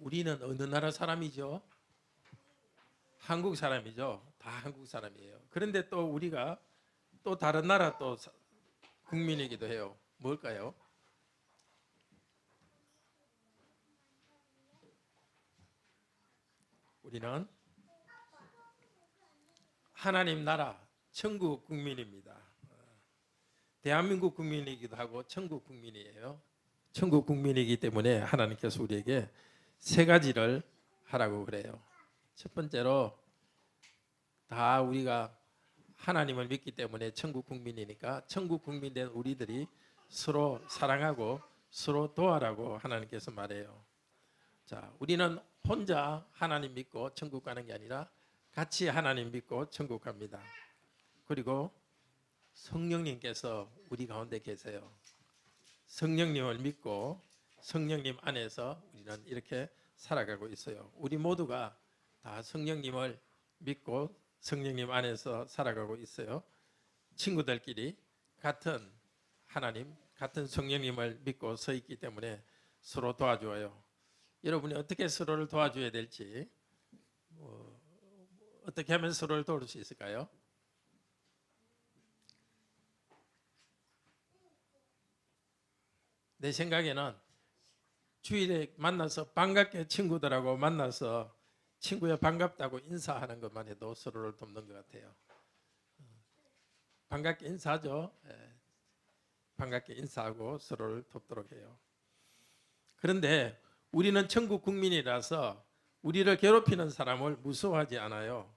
우리는 어느 나라 사람이죠? 한국 사람이죠. 다 한국 사람이에요. 그런데 또 우리가 또 다른 나라 또 국민이기도 해요. 뭘까요? 우리는 하나님 나라 천국 국민입니다. 대한민국 국민이기도 하고 천국 국민이에요. 천국 국민이기 때문에 하나님께서 우리에게 세 가지를 하라고 그래요. 첫 번째로 다 우리가 하나님을 믿기 때문에 천국 국민이니까 천국 국민 된 우리들이 서로 사랑하고 서로 도와라고 하나님께서 말해요. 자, 우리는 혼자 하나님 믿고 천국 가는 게 아니라 같이 하나님 믿고 천국 갑니다. 그리고 성령님께서 우리 가운데 계세요. 성령님을 믿고 성령님 안에서 우리는 이렇게 살아가고 있어요. 우리 모두가 다 성령님을 믿고 성령님 안에서 살아가고 있어요. 친구들끼리 같은 하나님, 같은 성령님을 믿고 서 있기 때문에 서로 도와줘요. 여러분이 어떻게 서로를 도와줘야 될지, 어떻게 하면 서로를 도울 수 있을까요? 내 생각에는 주일에 만나서 반갑게 친구들하고 만나서 친구야 반갑다고 인사하는 것만 해도 서로를 돕는 것 같아요. 반갑게 인사하죠. 반갑게 인사하고 서로를 돕도록 해요. 그런데 우리는 천국 국민이라서 우리를 괴롭히는 사람을 무서워하지 않아요.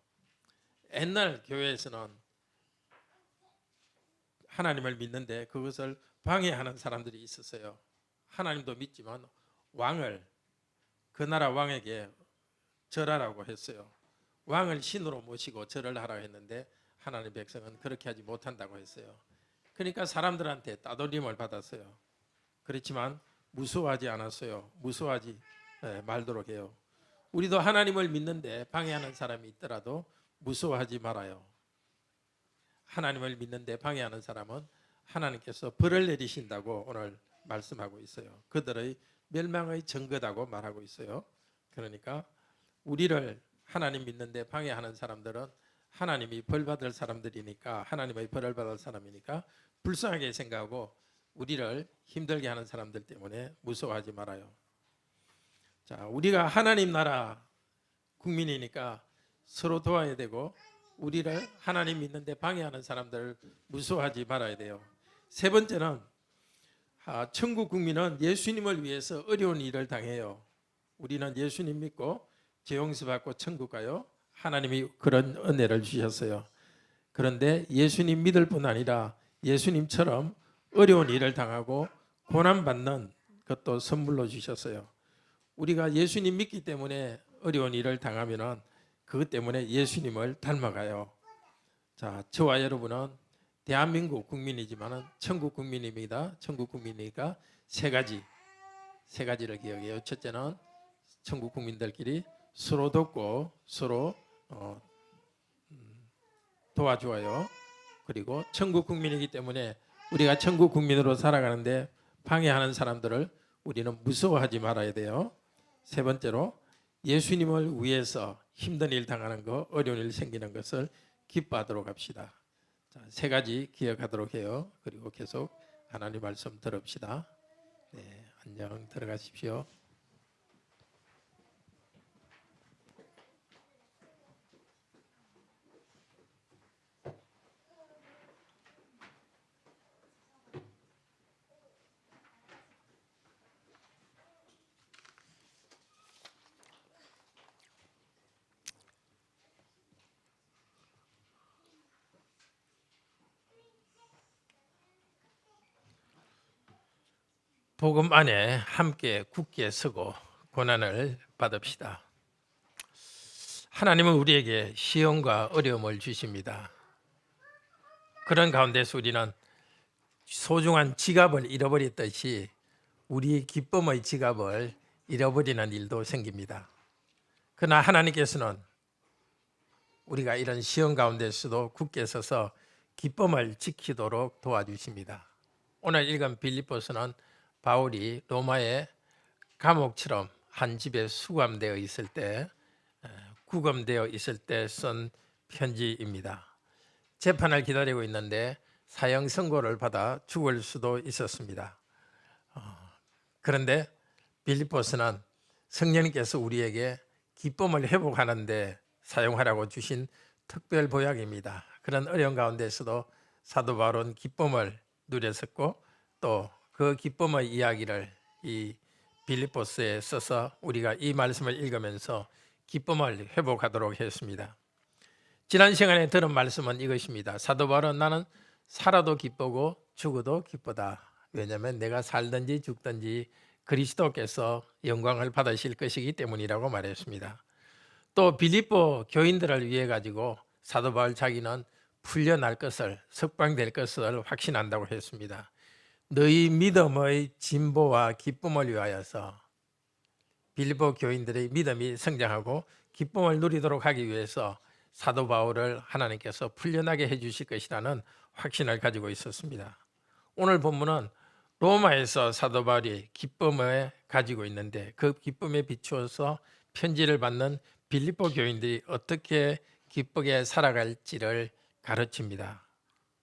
옛날 교회에서는 하나님을 믿는데 그것을 방해하는 사람들이 있었어요. 하나님도 믿지만 왕을, 그 나라 왕에게 절하라고 했어요. 왕을 신으로 모시고 절을 하라고 했는데 하나님 백성은 그렇게 하지 못한다고 했어요. 그러니까 사람들한테 따돌림을 받았어요. 그렇지만 무서워하지 않았어요. 무서워하지 말도록 해요. 우리도 하나님을 믿는데 방해하는 사람이 있더라도 무서워하지 말아요. 하나님을 믿는데 방해하는 사람은 하나님께서 벌을 내리신다고 오늘 말씀하고 있어요. 그들의 멸망의 증거다고 말하고 있어요. 그러니까 우리를 하나님 믿는데 방해하는 사람들은 하나님이 벌 받을 사람들이니까, 하나님의 벌을 받을 사람이니까 불쌍하게 생각하고 우리를 힘들게 하는 사람들 때문에 무서워하지 말아요. 자, 우리가 하나님 나라 국민이니까 서로 도와야 되고 우리를 하나님 믿는데 방해하는 사람들을 무서워하지 말아야 돼요. 세 번째는 천국 국민은 예수님을 위해서 어려운 일을 당해요. 우리는 예수님 믿고 죄 용서 받고 천국 가요. 하나님이 그런 은혜를 주셨어요. 그런데 예수님 믿을 뿐 아니라 예수님처럼 어려운 일을 당하고 고난받는 것도 선물로 주셨어요. 우리가 예수님 믿기 때문에 어려운 일을 당하면은 그것 때문에 예수님을 닮아가요. 자, 저와 여러분은 대한민국 국민이지만은 천국 국민입니다. 천국 국민이니까 세 가지를 기억해요. 첫째는 천국 국민들끼리 서로 돕고 서로 도와줘요. 그리고 천국 국민이기 때문에 우리가 천국 국민으로 살아가는데 방해하는 사람들을 우리는 무서워하지 말아야 돼요. 세 번째로 예수님을 위해서 힘든 일 당하는 거, 어려운 일 생기는 것을 기뻐하도록 합시다. 자, 세 가지 기억하도록 해요. 그리고 계속 하나님 말씀 들읍시다. 네, 안녕, 들어가십시오. 복음 안에 함께 굳게 서고 고난을 받읍시다. 하나님은 우리에게 시험과 어려움을 주십니다. 그런 가운데서 우리는 소중한 지갑을 잃어버렸듯이 우리 기쁨의 지갑을 잃어버리는 일도 생깁니다. 그러나 하나님께서는 우리가 이런 시험 가운데서도 굳게 서서 기쁨을 지키도록 도와주십니다. 오늘 읽은 빌립보서는 바울이 로마의 감옥처럼 한 집에 수감되어 있을 때, 구금되어 있을 때 쓴 편지입니다. 재판을 기다리고 있는데 사형 선고를 받아 죽을 수도 있었습니다. 그런데 빌립보서는 성령님께서 우리에게 기쁨을 회복하는데 사용하라고 주신 특별 보약입니다. 그런 어려운 가운데서도 사도 바울은 기쁨을 누렸었고 또 그 기쁨의 이야기를 이 빌립보서에 써서 우리가 이 말씀을 읽으면서 기쁨을 회복하도록 했습니다. 지난 시간에 들은 말씀은 이것입니다. 사도 바울은 나는 살아도 기쁘고 죽어도 기쁘다. 왜냐하면 내가 살든지 죽든지 그리스도께서 영광을 받으실 것이기 때문이라고 말했습니다. 또 빌립보 교인들을 위해 가지고 사도 바울 자기는 풀려날 것을, 석방될 것을 확신한다고 했습니다. 너희 믿음의 진보와 기쁨을 위하여서, 빌립보 교인들의 믿음이 성장하고 기쁨을 누리도록 하기 위해서 사도 바울을 하나님께서 풀려나게 해주실 것이라는 확신을 가지고 있었습니다. 오늘 본문은 로마에서 사도 바울이 기쁨을 가지고 있는데 그 기쁨에 비추어서 편지를 받는 빌립보 교인들이 어떻게 기쁘게 살아갈지를 가르칩니다.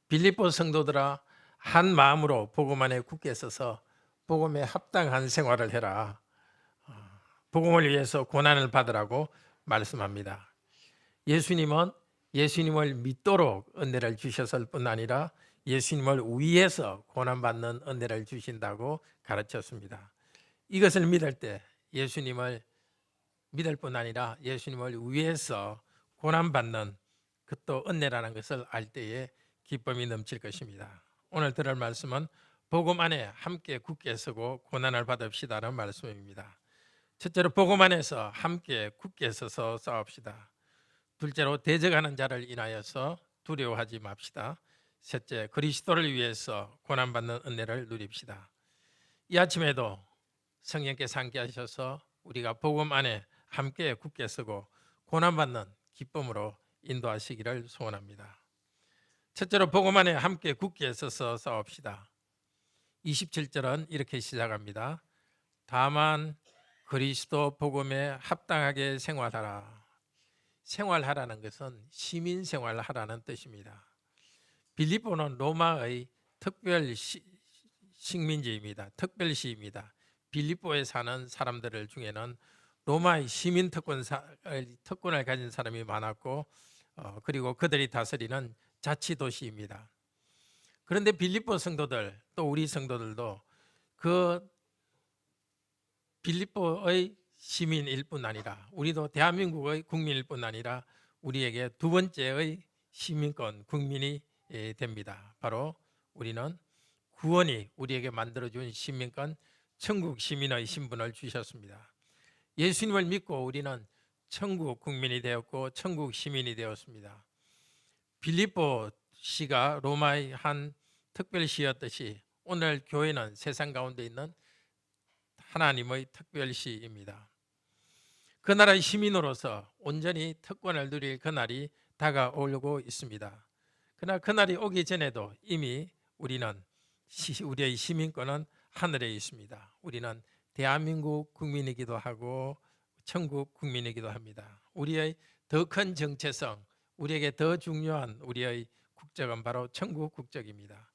빌립보 성도들아, 한 마음으로 복음 안에 굳게 서서 복음에 합당한 생활을 해라. 복음을 위해서 고난을 받으라고 말씀합니다. 예수님은 예수님을 믿도록 은혜를 주셨을 뿐 아니라 예수님을 위해서 고난받는 은혜를 주신다고 가르쳤습니다. 이것을 믿을 때 예수님을 믿을 뿐 아니라 예수님을 위해서 고난받는 그 또 은혜라는 것을 알 때에 기쁨이 넘칠 것입니다. 오늘 들을 말씀은 복음 안에 함께 굳게 서고 고난을 받읍시다는 말씀입니다. 첫째로 복음 안에서 함께 굳게 서서 싸웁시다. 둘째로 대적하는 자를 인하여서 두려워하지 맙시다. 셋째, 그리스도를 위해서 고난받는 은혜를 누립시다. 이 아침에도 성령께서 함께 하셔서 우리가 복음 안에 함께 굳게 서고 고난받는 기쁨으로 인도하시기를 소원합니다. 첫째로 복음 안에 함께 굳게 서서 싸웁시다. 27절은 이렇게 시작합니다. 다만 그리스도 복음에 합당하게 생활하라. 생활하라는 것은 시민 생활하라는 뜻입니다. 빌립보는 로마의 특별 식민지입니다. 특별시입니다. 빌립보에 사는 사람들 중에는 로마의 시민 특권을 가진 사람이 많았고 그리고 그들이 다스리는 자치도시입니다. 그런데 빌립보 성도들 또 우리 성도들도 그 빌립보의 시민일 뿐 아니라 우리도 대한민국의 국민일 뿐 아니라 우리에게 두 번째의 시민권 국민이 됩니다. 바로 우리는 구원이 우리에게 만들어준 시민권 천국 시민의 신분을 주셨습니다. 예수님을 믿고 우리는 천국 국민이 되었고 천국 시민이 되었습니다. 빌립보 시가 로마의 한 특별시였듯이 오늘 교회는 세상 가운데 있는 하나님의 특별시입니다. 그 나라의 시민으로서 온전히 특권을 누릴 그날이 다가오고 있습니다. 그러나 그날이 오기 전에도 이미 우리의 시민권은 하늘에 있습니다. 우리는 대한민국 국민이기도 하고 천국 국민이기도 합니다. 우리의 더 큰 정체성, 우리에게 더 중요한 우리의 국적은 바로 천국 국적입니다.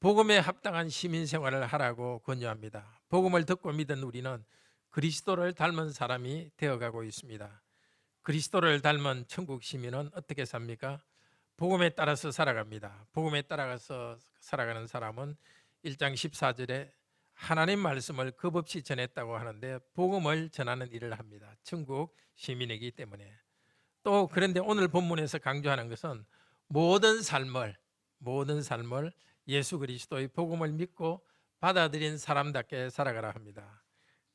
복음에 합당한 시민 생활을 하라고 권유합니다. 복음을 듣고 믿은 우리는 그리스도를 닮은 사람이 되어가고 있습니다. 그리스도를 닮은 천국 시민은 어떻게 삽니까? 복음에 따라서 살아갑니다. 복음에 따라서 살아가는 사람은 1장 14절에 하나님 말씀을 겁없이 전했다고 하는데 복음을 전하는 일을 합니다. 천국 시민이기 때문에. 또 그런데 오늘 본문에서 강조하는 것은 모든 삶을 예수 그리스도의 복음을 믿고 받아들인 사람답게 살아가라 합니다.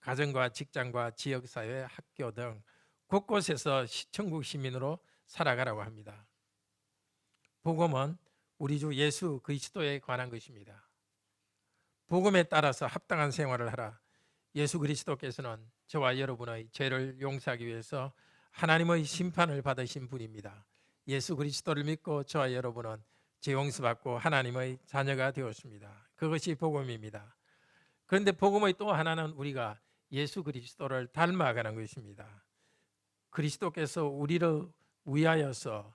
가정과 직장과 지역사회, 학교 등 곳곳에서 천국 시민으로 살아가라고 합니다. 복음은 우리 주 예수 그리스도에 관한 것입니다. 복음에 따라서 합당한 생활을 하라. 예수 그리스도께서는 저와 여러분의 죄를 용서하기 위해서 하나님의 심판을 받으신 분입니다. 예수 그리스도를 믿고 저와 여러분은 죄 용서받고 하나님의 자녀가 되었습니다. 그것이 복음입니다. 그런데 복음의 또 하나는 우리가 예수 그리스도를 닮아가는 것입니다. 그리스도께서 우리를 위하여서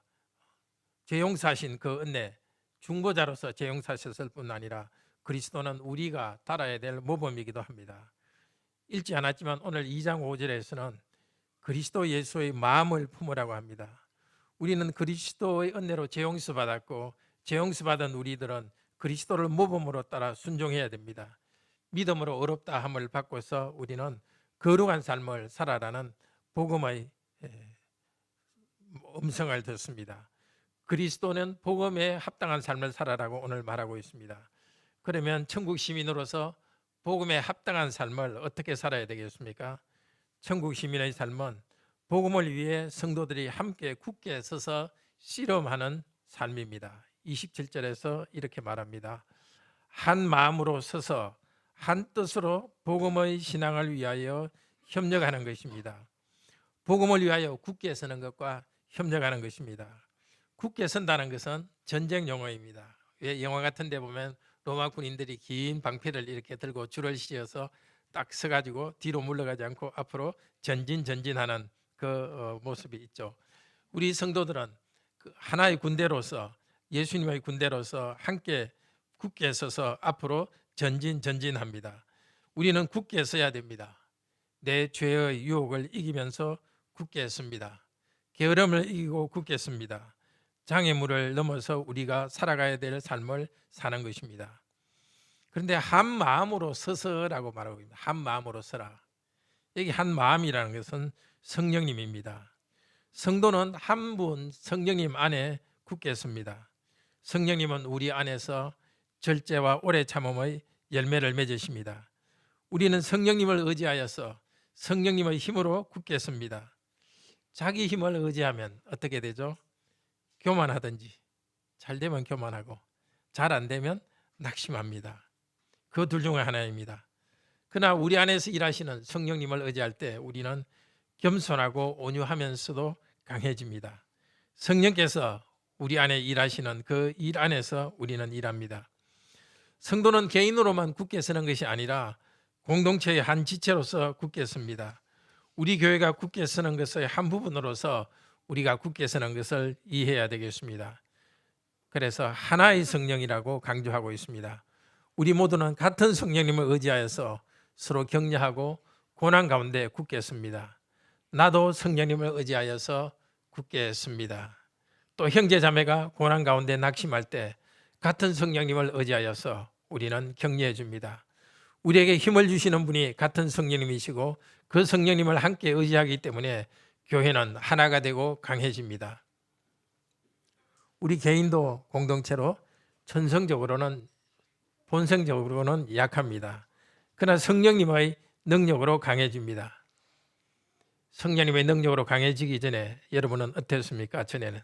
죄용사신 그 은혜, 중보자로서 죄용사셨을 뿐 아니라 그리스도는 우리가 따라야 될 모범이기도 합니다. 읽지 않았지만 오늘 2장 5절에서는 그리스도 예수의 마음을 품으라고 합니다. 우리는 그리스도의 은혜로 죄용서 받았고, 죄용서 받은 우리들은 그리스도를 모범으로 따라 순종해야 됩니다. 믿음으로 어렵다 함을 받고서 우리는 거룩한 삶을 살아라는 복음의 음성을 듣습니다. 그리스도는 복음에 합당한 삶을 살아라고 오늘 말하고 있습니다. 그러면 천국 시민으로서 복음에 합당한 삶을 어떻게 살아야 되겠습니까? 천국 시민의 삶은 복음을 위해 성도들이 함께 굳게 서서 씨름하는 삶입니다. 27절에서 이렇게 말합니다. 한 마음으로 서서 한 뜻으로 복음의 신앙을 위하여 협력하는 것입니다. 복음을 위하여 굳게 서는 것과 협력하는 것입니다. 굳게 선다는 것은 전쟁 용어입니다. 왜 영화 같은 데 보면 로마 군인들이 긴 방패를 이렇게 들고 줄을 씌어서 딱 서가지고 뒤로 물러가지 않고 앞으로 전진하는 그 모습이 있죠. 우리 성도들은 하나의 군대로서, 예수님의 군대로서 함께 굳게 서서 앞으로 전진합니다. 우리는 굳게 서야 됩니다. 내 죄의 유혹을 이기면서 굳게 섭니다. 게으름을 이기고 굳게 섭니다. 장애물을 넘어서 우리가 살아가야 될 삶을 사는 것입니다. 그런데 한 마음으로 서서라고 말하고 있습니다. 한 마음으로 서라. 여기 한 마음이라는 것은 성령님입니다. 성도는 한 분 성령님 안에 굳게 섭니다. 성령님은 우리 안에서 절제와 오래 참음의 열매를 맺으십니다. 우리는 성령님을 의지하여서 성령님의 힘으로 굳게 섭니다. 자기 힘을 의지하면 어떻게 되죠? 교만하든지, 잘 되면 교만하고 잘 안 되면 낙심합니다. 그 둘 중에 하나입니다. 그러나 우리 안에서 일하시는 성령님을 의지할 때 우리는 겸손하고 온유하면서도 강해집니다. 성령께서 우리 안에 일하시는 그 일 안에서 우리는 일합니다. 성도는 개인으로만 굳게 서는 것이 아니라 공동체의 한 지체로서 굳게 섭니다. 우리 교회가 굳게 서는 것의 한 부분으로서 우리가 굳게 서는 것을 이해해야 되겠습니다. 그래서 하나의 성령이라고 강조하고 있습니다. 우리 모두는 같은 성령님을 의지하여서 서로 격려하고 고난 가운데 굳게 섭니다. 나도 성령님을 의지하여서 굳게 섭니다. 또 형제 자매가 고난 가운데 낙심할 때 같은 성령님을 의지하여서 우리는 격려해 줍니다. 우리에게 힘을 주시는 분이 같은 성령님이시고 그 성령님을 함께 의지하기 때문에 교회는 하나가 되고 강해집니다. 우리 개인도 공동체로 천성적으로는 본성적으로는 약합니다. 그러나 성령님의 능력으로 강해집니다. 성령님의 능력으로 강해지기 전에 여러분은 어땠습니까? 전에는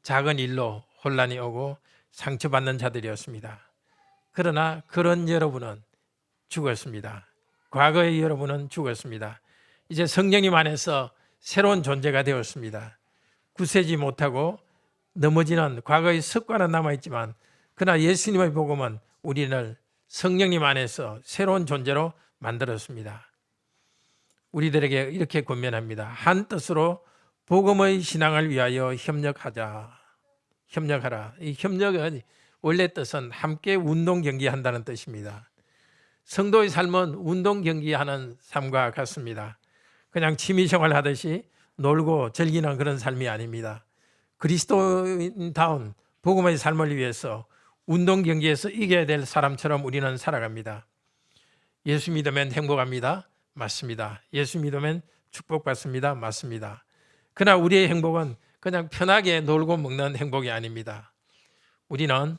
작은 일로 혼란이 오고 상처받는 자들이었습니다. 그러나 그런 여러분은 죽었습니다. 과거의 여러분은 죽었습니다. 이제 성령님 안에서 새로운 존재가 되었습니다. 굳세지 못하고 넘어지는 과거의 습관은 남아있지만 그러나 예수님의 복음은 우리를 성령님 안에서 새로운 존재로 만들었습니다. 우리들에게 이렇게 권면합니다. 한 뜻으로 복음의 신앙을 위하여 협력하라. 이 협력은 원래 뜻은 함께 운동 경기한다는 뜻입니다. 성도의 삶은 운동 경기하는 삶과 같습니다. 그냥 취미생활 하듯이 놀고 즐기는 그런 삶이 아닙니다. 그리스도인다운 복음의 삶을 위해서 운동 경기에서 이겨야 될 사람처럼 우리는 살아갑니다. 예수 믿으면 행복합니다. 맞습니다. 예수 믿으면 축복받습니다. 맞습니다. 그러나 우리의 행복은 그냥 편하게 놀고 먹는 행복이 아닙니다. 우리는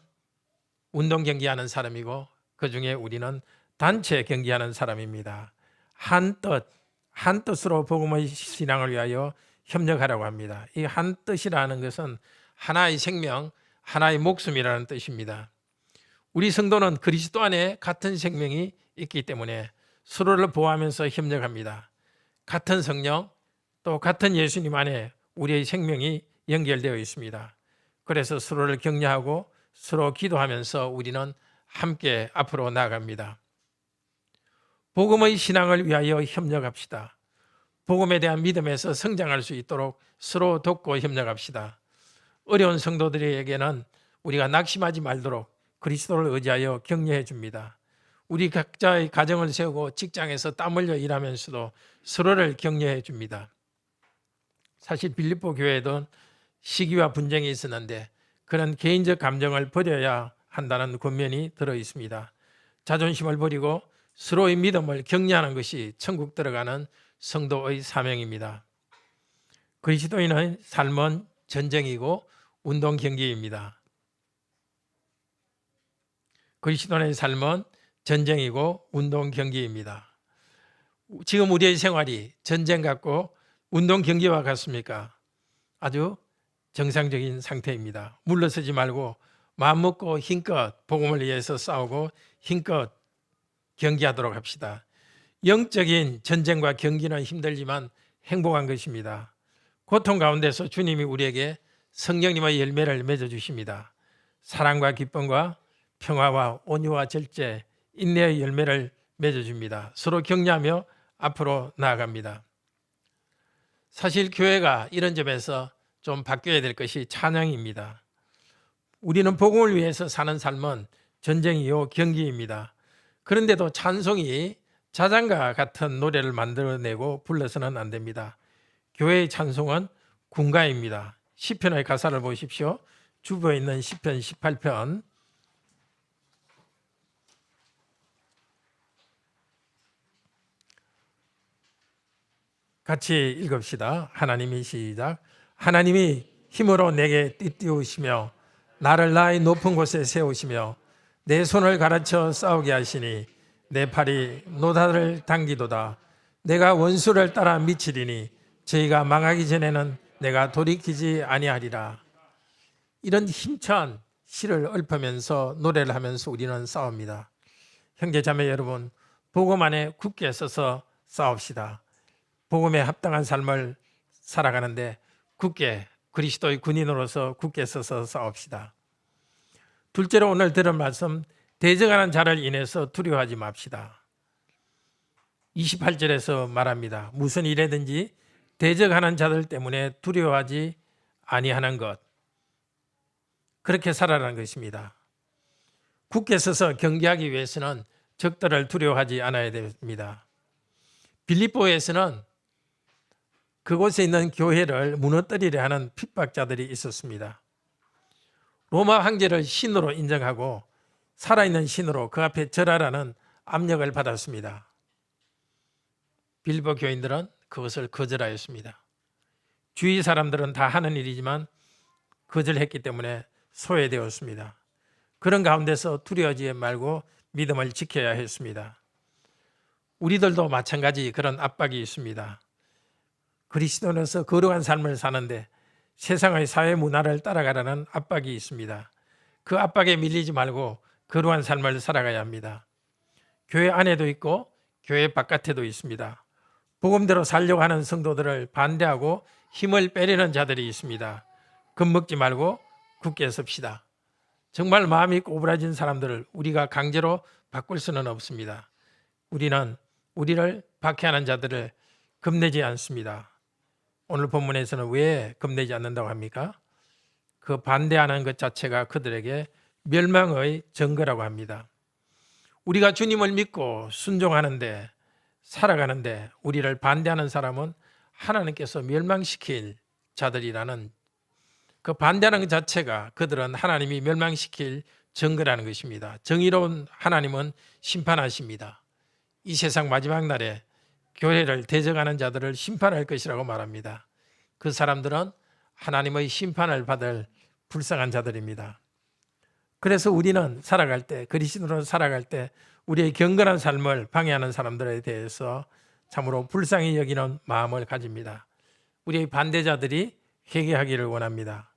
운동 경기하는 사람이고 그중에 우리는 단체 경기하는 사람입니다. 한 뜻으로 복음의 신앙을 위하여 협력하라고 합니다. 이 한 뜻이라는 것은 하나의 생명, 하나의 목숨이라는 뜻입니다. 우리 성도는 그리스도 안에 같은 생명이 있기 때문에 서로를 보호하면서 협력합니다. 같은 성령, 또 같은 예수님 안에 우리의 생명이 연결되어 있습니다. 그래서 서로를 격려하고 서로 기도하면서 우리는 함께 앞으로 나아갑니다. 복음의 신앙을 위하여 협력합시다. 복음에 대한 믿음에서 성장할 수 있도록 서로 돕고 협력합시다. 어려운 성도들에게는 우리가 낙심하지 말도록 그리스도를 의지하여 격려해 줍니다. 우리 각자의 가정을 세우고 직장에서 땀 흘려 일하면서도 서로를 격려해 줍니다. 사실 빌립보 교회에도 시기와 분쟁이 있었는데 그런 개인적 감정을 버려야 한다는 권면이 들어 있습니다. 자존심을 버리고 서로의 믿음을 격려하는 것이 천국 들어가는 성도의 사명입니다. 그리스도인의 삶은 전쟁이고 운동 경기입니다. 그리스도인의 삶은 전쟁이고 운동 경기입니다. 지금 우리의 생활이 전쟁 같고 운동 경기와 같습니까? 아주 정상적인 상태입니다. 물러서지 말고 마음 먹고 힘껏 복음을 위해서 싸우고 힘껏 경기하도록 합시다. 영적인 전쟁과 경기는 힘들지만 행복한 것입니다. 고통 가운데서 주님이 우리에게 성령님의 열매를 맺어주십니다. 사랑과 기쁨과 평화와 온유와 절제, 인내의 열매를 맺어줍니다. 서로 격려하며 앞으로 나아갑니다. 사실 교회가 이런 점에서 좀 바뀌어야 될 것이 찬양입니다. 우리는 복음을 위해서 사는 삶은 전쟁이요 경기입니다. 그런데도 찬송이 자장가 같은 노래를 만들어내고 불러서는 안 됩니다. 교회의 찬송은 군가입니다. 시편의 가사를 보십시오. 주부에 있는 시편 18편 같이 읽읍시다. 하나님이 시작. 하나님이 힘으로 내게 띠띠우시며 나를 나의 높은 곳에 세우시며 내 손을 가르쳐 싸우게 하시니 내 팔이 노다를 당기도다. 내가 원수를 따라 미치리니 저희가 망하기 전에는 내가 돌이키지 아니하리라. 이런 힘찬 시를 읊으면서 노래를 하면서 우리는 싸웁니다. 형제 자매 여러분, 복음 안에 굳게 서서 싸웁시다. 복음에 합당한 삶을 살아가는데 굳게 그리스도의 군인으로서 굳게 서서 싸웁시다. 둘째로 오늘 들은 말씀, 대적하는 자를 인해서 두려워하지 맙시다. 28절에서 말합니다. 무슨 일에든지 대적하는 자들 때문에 두려워하지 아니하는 것, 그렇게 살아라는 것입니다. 굳게 서서 경계하기 위해서는 적들을 두려워하지 않아야 됩니다. 빌립보에서는 그곳에 있는 교회를 무너뜨리려 하는 핍박자들이 있었습니다. 로마 황제를 신으로 인정하고 살아있는 신으로 그 앞에 절하라는 압력을 받았습니다. 빌립보 교인들은 그것을 거절하였습니다. 주위 사람들은 다 하는 일이지만 거절했기 때문에 소외되었습니다. 그런 가운데서 두려워하지 말고 믿음을 지켜야 했습니다. 우리들도 마찬가지 그런 압박이 있습니다. 그리스도인으로서 거룩한 삶을 사는데 세상의 사회 문화를 따라가라는 압박이 있습니다. 그 압박에 밀리지 말고 거룩한 삶을 살아가야 합니다. 교회 안에도 있고 교회 바깥에도 있습니다. 복음대로 살려고 하는 성도들을 반대하고 힘을 빼려는 자들이 있습니다. 겁먹지 말고 굳게 섭시다. 정말 마음이 꼬부라진 사람들을 우리가 강제로 바꿀 수는 없습니다. 우리는 우리를 박해하는 자들을 겁내지 않습니다. 오늘 본문에서는 왜 겁내지 않는다고 합니까? 그 반대하는 것 자체가 그들에게 멸망의 증거라고 합니다. 우리가 주님을 믿고 순종하는데 살아가는데 우리를 반대하는 사람은 하나님께서 멸망시킬 자들이라는 그 반대하는 것 자체가 그들은 하나님이 멸망시킬 증거라는 것입니다. 정의로운 하나님은 심판하십니다. 이 세상 마지막 날에 교회를 대적하는 자들을 심판할 것이라고 말합니다. 그 사람들은 하나님의 심판을 받을 불쌍한 자들입니다. 그래서 우리는 살아갈 때, 그리스도로 살아갈 때 우리의 경건한 삶을 방해하는 사람들에 대해서 참으로 불쌍히 여기는 마음을 가집니다. 우리의 반대자들이 회개하기를 원합니다.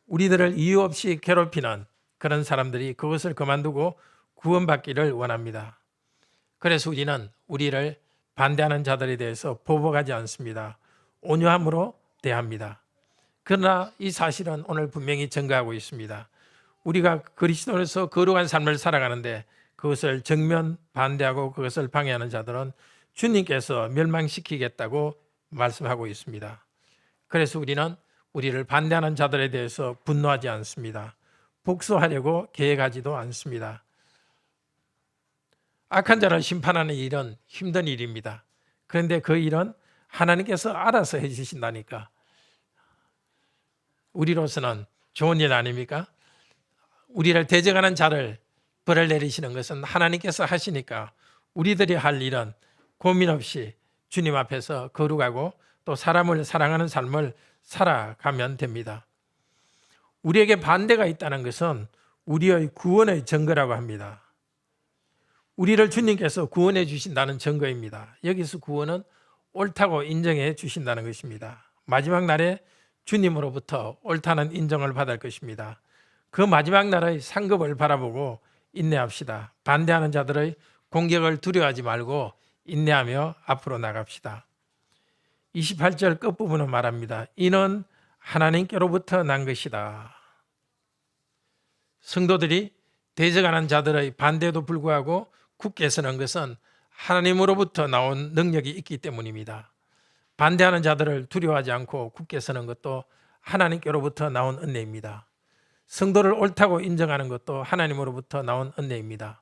우리들을 이유 없이 괴롭히는 그런 사람들이 그것을 그만두고 구원받기를 원합니다. 그래서 우리는 우리를 반대하는 자들에 대해서 보복하지 않습니다. 온유함으로 대합니다. 그러나 이 사실은 오늘 분명히 증거하고 있습니다. 우리가 그리스도로서 거룩한 삶을 살아가는데 그것을 정면 반대하고 그것을 방해하는 자들은 주님께서 멸망시키겠다고 말씀하고 있습니다. 그래서 우리는 우리를 반대하는 자들에 대해서 분노하지 않습니다. 복수하려고 계획하지도 않습니다. 악한 자를 심판하는 일은 힘든 일입니다. 그런데 그 일은 하나님께서 알아서 해주신다니까 우리로서는 좋은 일 아닙니까? 우리를 대적하는 자를 벌을 내리시는 것은 하나님께서 하시니까 우리들이 할 일은 고민 없이 주님 앞에서 거룩하고 또 사람을 사랑하는 삶을 살아가면 됩니다. 우리에게 반대가 있다는 것은 우리의 구원의 증거라고 합니다. 우리를 주님께서 구원해 주신다는 증거입니다. 여기서 구원은 옳다고 인정해 주신다는 것입니다. 마지막 날에 주님으로부터 옳다는 인정을 받을 것입니다. 그 마지막 날의 상급을 바라보고 인내합시다. 반대하는 자들의 공격을 두려워하지 말고 인내하며 앞으로 나갑시다. 28절 끝부분은 말합니다. 이는 하나님께로부터 난 것이다. 성도들이 대적하는 자들의 반대에도 불구하고 굳게 서는 것은 하나님으로부터 나온 능력이 있기 때문입니다. 반대하는 자들을 두려워하지 않고 굳게 서는 것도 하나님께로부터 나온 은혜입니다. 성도를 옳다고 인정하는 것도 하나님으로부터 나온 은혜입니다.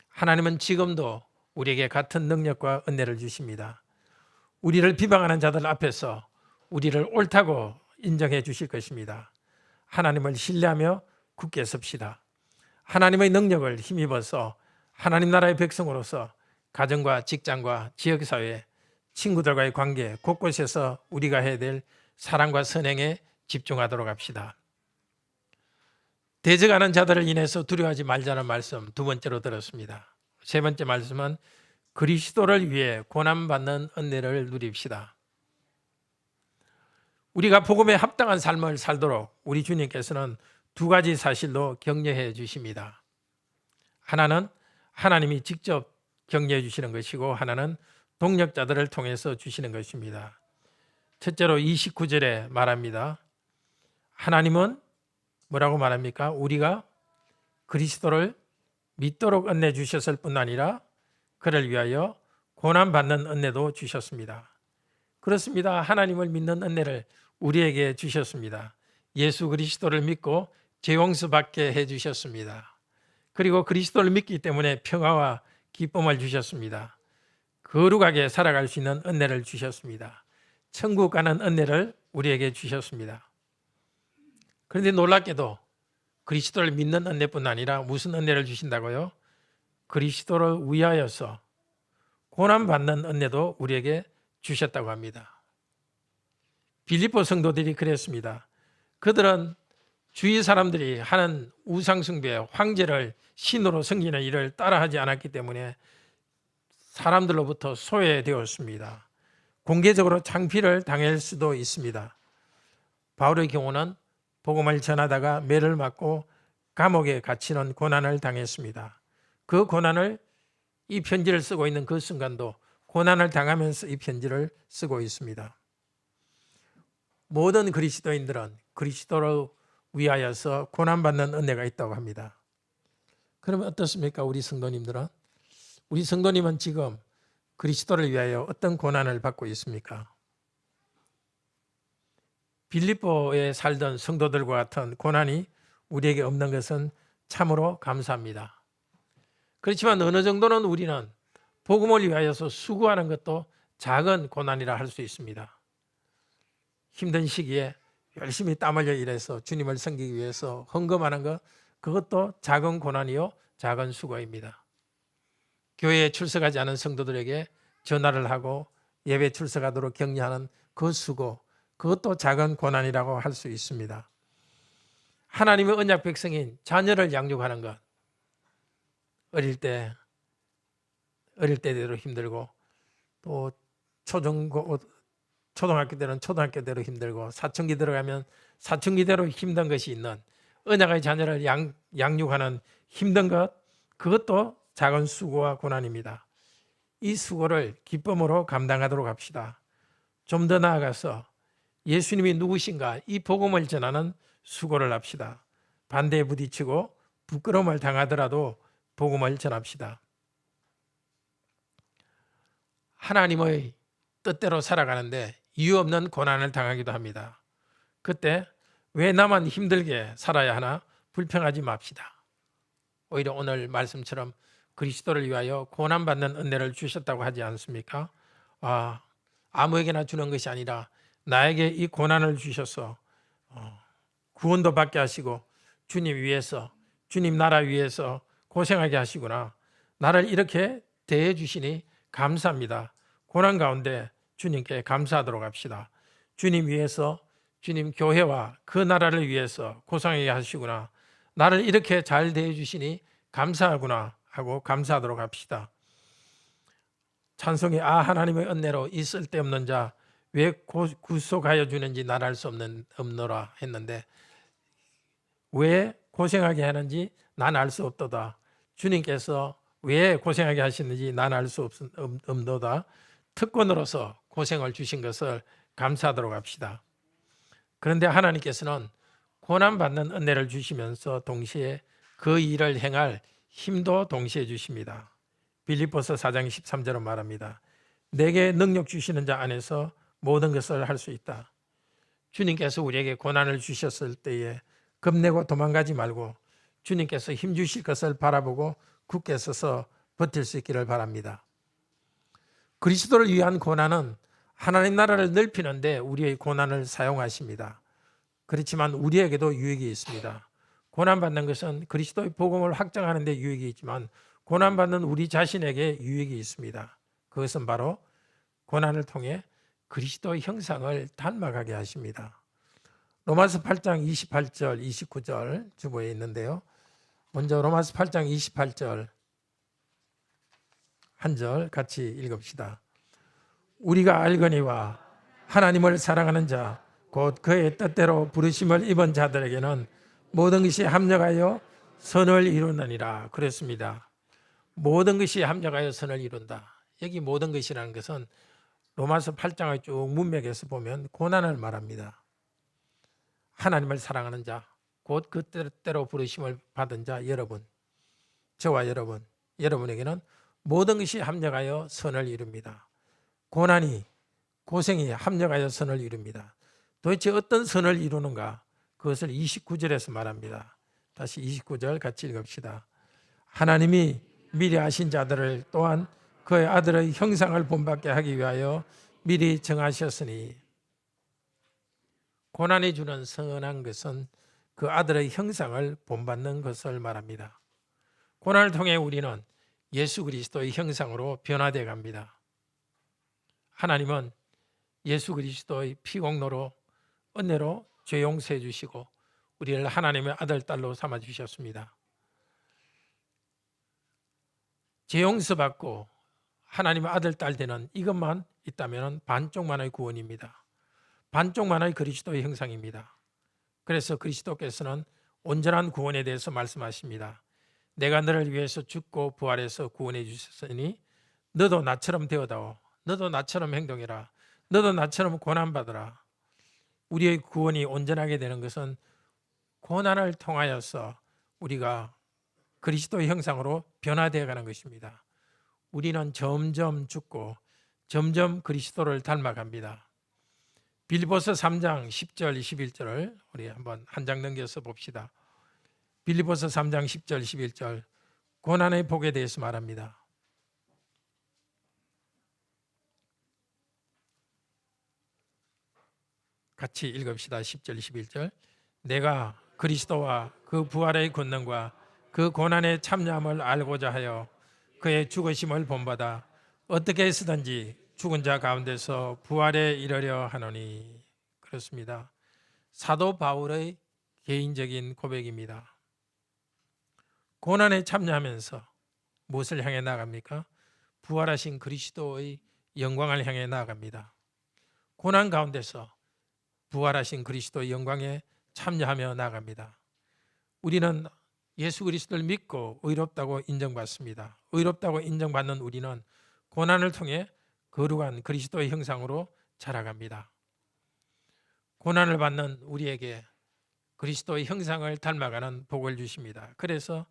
하나님은 지금도 우리에게 같은 능력과 은혜를 주십니다. 우리를 비방하는 자들 앞에서 우리를 옳다고 인정해 주실 것입니다. 하나님을 신뢰하며 굳게 섭시다. 하나님의 능력을 힘입어서 하나님 나라의 백성으로서 가정과 직장과 지역사회, 친구들과의 관계 곳곳에서 우리가 해야 될 사랑과 선행에 집중하도록 합시다. 대적하는 자들을 인해서 두려워하지 말자는 말씀 두 번째로 들었습니다. 세 번째 말씀은 그리스도를 위해 고난받는 은혜를 누립시다. 우리가 복음에 합당한 삶을 살도록 우리 주님께서는 두 가지 사실로 격려해 주십니다. 하나는 하나님이 직접 격려해 주시는 것이고 하나는 동력자들을 통해서 주시는 것입니다. 첫째로 29절에 말합니다. 하나님은 뭐라고 말합니까? 우리가 그리스도를 믿도록 은혜 주셨을 뿐 아니라 그를 위하여 고난받는 은혜도 주셨습니다. 그렇습니다. 하나님을 믿는 은혜를 우리에게 주셨습니다. 예수 그리스도를 믿고 죄 용서받게 해주셨습니다. 그리고 그리스도를 믿기 때문에 평화와 기쁨을 주셨습니다. 거룩하게 살아갈 수 있는 은혜를 주셨습니다. 천국 가는 은혜를 우리에게 주셨습니다. 그런데 놀랍게도 그리스도를 믿는 은혜뿐 아니라 무슨 은혜를 주신다고요? 그리스도를 위하여서 고난받는 은혜도 우리에게 주셨다고 합니다. 빌립보 성도들이 그랬습니다. 그들은 주위 사람들이 하는 우상숭배, 황제를 신으로 섬기는 일을 따라하지 않았기 때문에 사람들로부터 소외되었습니다. 공개적으로 창피를 당할 수도 있습니다. 바울의 경우는 복음을 전하다가 매를 맞고 감옥에 갇히는 고난을 당했습니다. 그 고난을 이 편지를 쓰고 있는 그 순간도 고난을 당하면서 이 편지를 쓰고 있습니다. 모든 그리스도인들은 그리스도를 위하여서 고난받는 은혜가 있다고 합니다. 그러면 어떻습니까? 우리 성도님들은? 우리 성도님은 지금 그리스도를 위하여 어떤 고난을 받고 있습니까? 빌립보에 살던 성도들과 같은 고난이 우리에게 없는 것은 참으로 감사합니다. 그렇지만 어느 정도는 우리는 복음을 위하여서 수고하는 것도 작은 고난이라 할 수 있습니다. 힘든 시기에 열심히 땀 흘려 일해서 주님을 섬기기 위해서 헌금하는 것, 그것도 작은 고난이요 작은 수고입니다. 교회에 출석하지 않은 성도들에게 전화를 하고 예배 출석하도록 격려하는 그 수고, 그것도 작은 고난이라고 할 수 있습니다. 하나님의 언약 백성인 자녀를 양육하는 것, 어릴 때대로 힘들고 또 초등학교 때는 초등학교대로 힘들고 사춘기 들어가면 사춘기대로 힘든 것이 있는 언약의 자녀를 양육하는 힘든 것, 그것도 작은 수고와 고난입니다. 이 수고를 기쁨으로 감당하도록 합시다. 좀 더 나아가서 예수님이 누구신가 이 복음을 전하는 수고를 합시다. 반대에 부딪히고 부끄러움을 당하더라도 복음을 전합시다. 하나님의 뜻대로 살아가는데 이유 없는 고난을 당하기도 합니다. 그때 왜 나만 힘들게 살아야 하나 불평하지 맙시다. 오히려 오늘 말씀처럼 그리스도를 위하여 고난받는 은혜를 주셨다고 하지 않습니까? 아무에게나 주는 것이 아니라 나에게 이 고난을 주셔서 구원도 받게 하시고 주님 위해서, 주님 나라 위해서 고생하게 하시구나. 나를 이렇게 대해 주시니 감사합니다. 고난 가운데 주님께 감사하도록 합시다. 주님 위해서, 주님 교회와 그 나라를 위해서 고생하게 하시구나. 나를 이렇게 잘 대해 주시니 감사하구나 하고 감사하도록 합시다. 찬송이 하나님의 은혜로 이 쓸데없는 자 왜 구속하여 주는지 난 알 수 없노라 했는데, 왜 고생하게 하는지 난 알 수 없도다. 주님께서 왜 고생하게 하시는지 난 알 수 없노다. 특권으로서 고생을 주신 것을 감사하도록 합시다. 그런데 하나님께서는 고난받는 은혜를 주시면서 동시에 그 일을 행할 힘도 동시에 주십니다. 빌립보서 4장 13절은 말합니다. 내게 능력 주시는 자 안에서 모든 것을 할 수 있다. 주님께서 우리에게 고난을 주셨을 때에 겁내고 도망가지 말고 주님께서 힘 주실 것을 바라보고 굳게 서서 버틸 수 있기를 바랍니다. 그리스도를 위한 고난은 하나님 나라를 넓히는데 우리의 고난을 사용하십니다. 그렇지만 우리에게도 유익이 있습니다. 고난받는 것은 그리스도의 복음을 확장하는 데 유익이 있지만 고난받는 우리 자신에게 유익이 있습니다. 그것은 바로 고난을 통해 그리스도의 형상을 닮아가게 하십니다. 로마서 8장 28절, 29절 주보에 있는데요. 먼저 로마서 8장 28절 한 절 같이 읽읍시다. 우리가 알거니와 하나님을 사랑하는 자, 곧 그의 뜻대로 부르심을 입은 자들에게는 모든 것이 합력하여 선을 이루느니라. 그랬습니다. 모든 것이 합력하여 선을 이룬다. 여기 모든 것이라는 것은 로마서 8장의 쭉 문맥에서 보면 고난을 말합니다. 하나님을 사랑하는 자, 곧 그 뜻대로 부르심을 받은 자 여러분, 저와 여러분에게는 모든 것이 합력하여 선을 이룹니다. 고생이 합력하여 선을 이룹니다. 도대체 어떤 선을 이루는가? 그것을 29절에서 말합니다. 다시 29절 같이 읽읍시다. 하나님이 미리 아신 자들을 또한 그의 아들의 형상을 본받게 하기 위하여 미리 정하셨으니, 고난이 주는 선한 것은 그 아들의 형상을 본받는 것을 말합니다. 고난을 통해 우리는 예수 그리스도의 형상으로 변화되어 갑니다. 하나님은 예수 그리스도의 피공로로 은혜로 죄 용서해 주시고 우리를 하나님의 아들, 딸로 삼아 주셨습니다. 죄 용서받고 하나님의 아들, 딸 되는 이것만 있다면 반쪽만의 구원입니다. 반쪽만의 그리스도의 형상입니다. 그래서 그리스도께서는 온전한 구원에 대해서 말씀하십니다. 내가 너를 위해서 죽고 부활해서 구원해 주셨으니 너도 나처럼 되어다오. 너도 나처럼 행동해라. 너도 나처럼 고난받으라. 우리의 구원이 온전하게 되는 것은 고난을 통하여서 우리가 그리스도의 형상으로 변화되어 가는 것입니다. 우리는 점점 죽고 점점 그리스도를 닮아갑니다. 빌립보서 3장 10절 11절을 우리 한번 한 장 넘겨서 봅시다. 빌립보서 3장 10절 11절 고난의 복에 대해서 말합니다. 같이 읽읍시다. 10절 11절 내가 그리스도와 그 부활의 권능과 그 고난의 참여함을 알고자 하여 그의 죽으심을 본받아 어떻게 해서든지 죽은 자 가운데서 부활에 이르려 하노니. 그렇습니다. 사도 바울의 개인적인 고백입니다. 고난에 참여하면서 무엇을 향해 나아갑니까? 부활하신 그리스도의 영광을 향해 나아갑니다. 고난 가운데서 부활하신 그리스도의 영광에 참여하며 나아갑니다. 우리는 예수 그리스도를 믿고 의롭다고 인정받습니다. 의롭다고 인정받는 우리는 고난을 통해 거룩한 그리스도의 형상으로 자라갑니다. 고난을 받는 우리에게 그리스도의 형상을 닮아가는 복을 주십니다. 그래서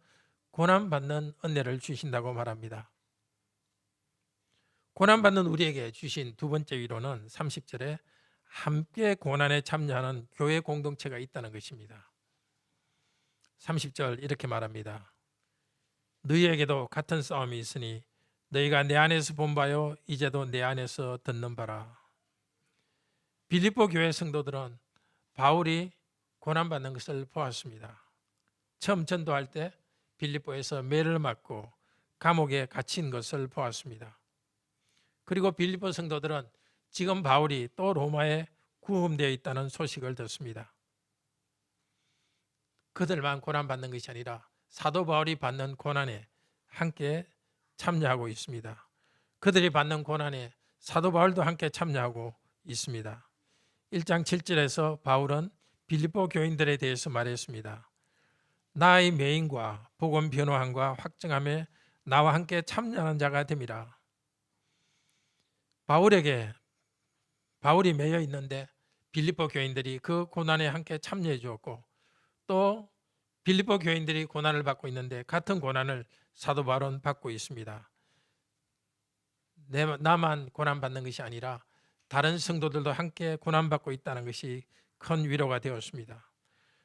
고난받는 은혜를 주신다고 말합니다. 고난받는 우리에게 주신 두 번째 위로는 30절에 함께 고난에 참여하는 교회 공동체가 있다는 것입니다. 30절 이렇게 말합니다. 너희에게도 같은 싸움이 있으니 너희가 내 안에서 본 바요 이제도 내 안에서 듣는 바라. 빌립보 교회 성도들은 바울이 고난받는 것을 보았습니다. 처음 전도할 때 빌립보에서 매를 맞고 감옥에 갇힌 것을 보았습니다. 그리고 빌립보 성도들은 지금 바울이 또 로마에 구금되어 있다는 소식을 듣습니다. 그들만 고난받는 것이 아니라 사도 바울이 받는 고난에 함께 참여하고 있습니다. 그들이 받는 고난에 사도 바울도 함께 참여하고 있습니다. 1장 7절에서 바울은 빌립보 교인들에 대해서 말했습니다. 나의 매인과 복음 변호함과 확증함에 나와 함께 참여하는 자가 됨이라. 바울이 매여 있는데 빌립보 교인들이 그 고난에 함께 참여해 주었고, 또 빌립보 교인들이 고난을 받고 있는데 같은 고난을 사도 바울은 받고 있습니다. 나만 고난받는 것이 아니라 다른 성도들도 함께 고난받고 있다는 것이 큰 위로가 되었습니다.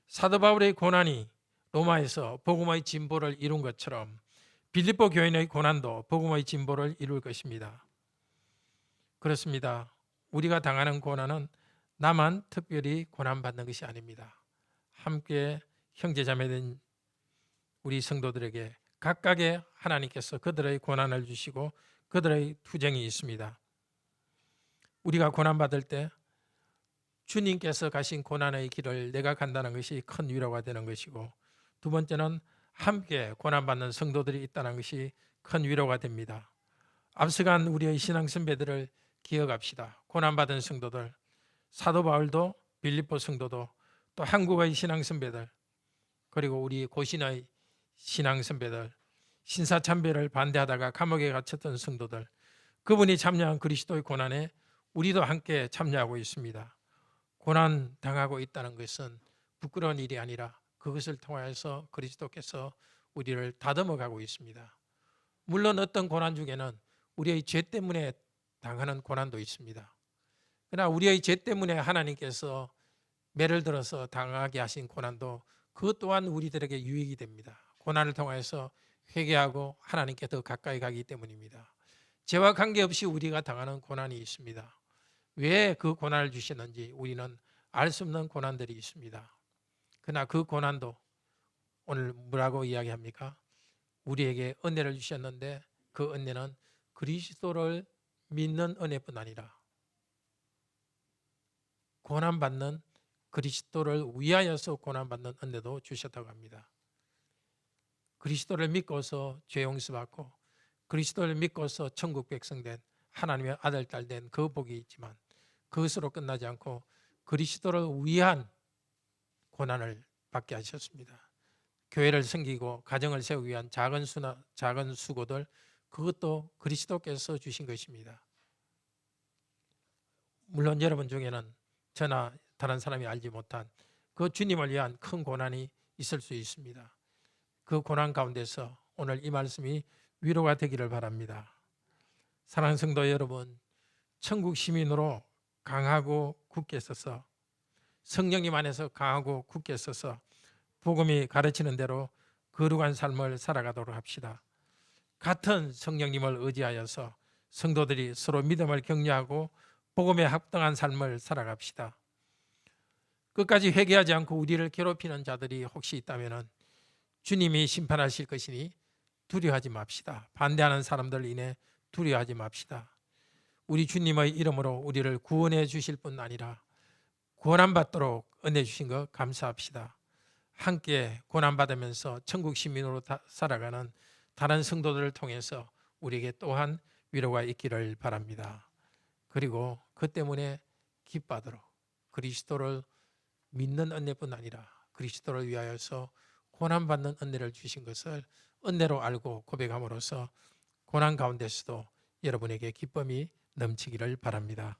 사도 바울의 고난이 로마에서 복음의 진보를 이룬 것처럼 빌립보 교인의 고난도 복음의 진보를 이룰 것입니다. 그렇습니다. 우리가 당하는 고난은 나만 특별히 고난받는 것이 아닙니다. 함께 형제자매된 우리 성도들에게 각각의 하나님께서 그들의 고난을 주시고 그들의 투쟁이 있습니다. 우리가 고난받을 때 주님께서 가신 고난의 길을 내가 간다는 것이 큰 위로가 되는 것이고, 두 번째는 함께 고난받는 성도들이 있다는 것이 큰 위로가 됩니다. 앞서간 우리의 신앙 선배들을 기억합시다. 고난받은 성도들, 사도 바울도 빌립보 성도도 또 한국의 신앙 선배들, 그리고 우리 고신의 신앙 선배들, 신사참배를 반대하다가 감옥에 갇혔던 성도들, 그분이 참여한 그리스도의 고난에 우리도 함께 참여하고 있습니다. 고난 당하고 있다는 것은 부끄러운 일이 아니라 그것을 통하여서 그리스도께서 우리를 다듬어 가고 있습니다. 물론 어떤 고난 중에는 우리의 죄 때문에 당하는 고난도 있습니다. 그러나 우리의 죄 때문에 하나님께서 매를 들어서 당하게 하신 고난도 그것 또한 우리들에게 유익이 됩니다. 고난을 통해서 회개하고 하나님께 더 가까이 가기 때문입니다. 죄와 관계없이 우리가 당하는 고난이 있습니다. 왜 그 고난을 주시는지 우리는 알 수 없는 고난들이 있습니다. 그러나 그 고난도 오늘 뭐라고 이야기합니까? 우리에게 은혜를 주셨는데 그 은혜는 그리스도를 믿는 은혜뿐 아니라 고난받는 그리스도를 위하여서 고난받는 은혜도 주셨다고 합니다. 그리스도를 믿고서 죄 용서받고 그리스도를 믿고서 천국 백성된 하나님의 아들 딸 된 그 복이 있지만 그것으로 끝나지 않고 그리스도를 위한 고난을 받게 하셨습니다. 교회를 섬기고 가정을 세우기 위한 작은 수고들, 그것도 그리스도께서 주신 것입니다. 물론 여러분 중에는 저나 다른 사람이 알지 못한 그 주님을 위한 큰 고난이 있을 수 있습니다. 그 고난 가운데서 오늘 이 말씀이 위로가 되기를 바랍니다. 사랑하는 성도 여러분, 천국 시민으로 강하고 굳게 서서 성령님 안에서 강하고 굳게 서서 복음이 가르치는 대로 거룩한 삶을 살아가도록 합시다. 같은 성령님을 의지하여서 성도들이 서로 믿음을 격려하고 복음에 합당한 삶을 살아갑시다. 끝까지 회개하지 않고 우리를 괴롭히는 자들이 혹시 있다면 주님이 심판하실 것이니 두려워하지 맙시다. 반대하는 사람들 인해 두려워하지 맙시다. 우리 주님의 이름으로 우리를 구원해 주실 뿐 아니라 고난받도록 은혜 주신 것 감사합시다. 함께 고난받으면서 천국 시민으로 살아가는 다른 성도들을 통해서 우리에게 또한 위로가 있기를 바랍니다. 그리고 그 때문에 기뻐하도록 그리스도를 믿는 은혜뿐 아니라 그리스도를 위하여서 고난받는 은혜를 주신 것을 은혜로 알고 고백함으로써 고난 가운데서도 여러분에게 기쁨이 넘치기를 바랍니다.